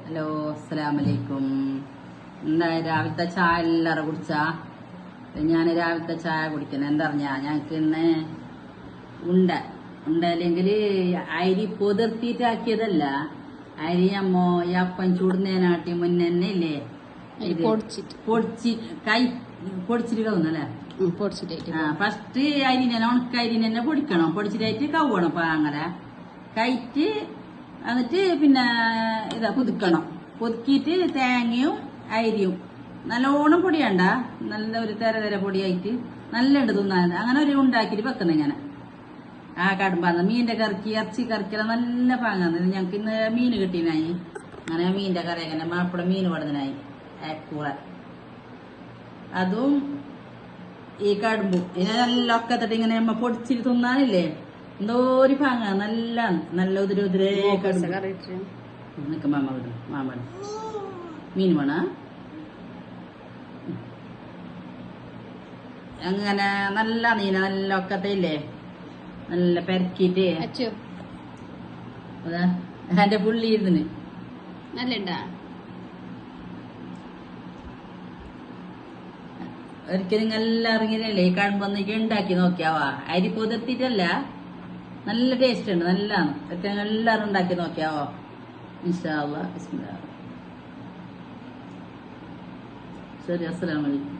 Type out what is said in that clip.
Hello, അസ്സലാമലൈക്കും. എന്താ രാവിലത്തെ ചായ എല്ലാവരും കുടിച്ചാ? ഞാൻ രാവിലത്തെ ചായ കുടിക്കണം. എന്താ പറഞ്ഞാ, ഞങ്ങക്ക് ഇന്ന് ഉണ്ട അല്ലെങ്കിൽ അരി പൊതിർത്തിട്ടാക്കിയതല്ല. അരി അമ്മോ ഈ അപ്പം ചൂടുന്നതിനാട്ടി മുന്നേ ഇല്ലേ ഇത് പൊടിച്ചിട്ട് കവുന്നല്ലേ? ഫസ്റ്റ് അരിനെ ഉണക്ക അരിനെ പൊടിക്കണം. പൊടിച്ചിട്ടായിട്ട് കവണം പാങ്ങല കയറ്റ്. എന്നിട്ട് പിന്നെ ഇതാ പുതുക്കണം. പുതുക്കിയിട്ട് തേങ്ങയും അരിയും നല്ലോണം പൊടിയണ്ട, നല്ല ഒരു തര പൊടിയായിട്ട് നല്ല ഉണ്ട് തിന്നാൻ. അങ്ങനെ ഒരു ഉണ്ടാക്കിയിട്ട് വെക്കണം. ഇങ്ങനെ ആ കടുമ്പാന്ന് മീനിന്റെ കറിക്ക് ഇറച്ചി കറിക്കെല്ലാം നല്ല പാങ്ങാന്ന്. ഞങ്ങക്ക് ഇന്ന് മീൻ കിട്ടീനായി. അങ്ങനെ മീനിന്റെ കറി അങ്ങനെ മാപ്പിള മീൻ പടുന്നതിനായി കൂറ അതും ഈ കടുമ്പും ഇതിനെ നല്ല ഒക്കത്തിട്ട് ഇങ്ങനെ നമ്മ പൊടിച്ചിട്ട് തിന്നാനില്ലേ എന്തോ ഒരു പാങ്ങ. നല്ല ഉതിരെ നിക്ക മാമ മീൻ വേണ. അങ്ങനെ നല്ല നീന നല്ല ഒക്കത്തില്ലേ നല്ല പെരക്കിട്ട് എന്റെ പുള്ളി ഇരുന്നിന് നല്ല ഒരിക്കലും എല്ലാം ഇറങ്ങിയല്ലേ ഈ കഴുമ്പൊന്നേക്ക് ഉണ്ടാക്കി നോക്കിയാവാ. അരി പൊതിർത്തിട്ടല്ല, നല്ല ടേസ്റ്റ് ഉണ്ട്. നല്ലതാണ്. ഒരിക്കലും എല്ലാവരും ഉണ്ടാക്കി നോക്കിയാവോ. ഇൻഷാ അല്ലാഹ്. ബിസ്മില്ലാഹ്. ശരി, അസ്സലാമു അലൈക്കും.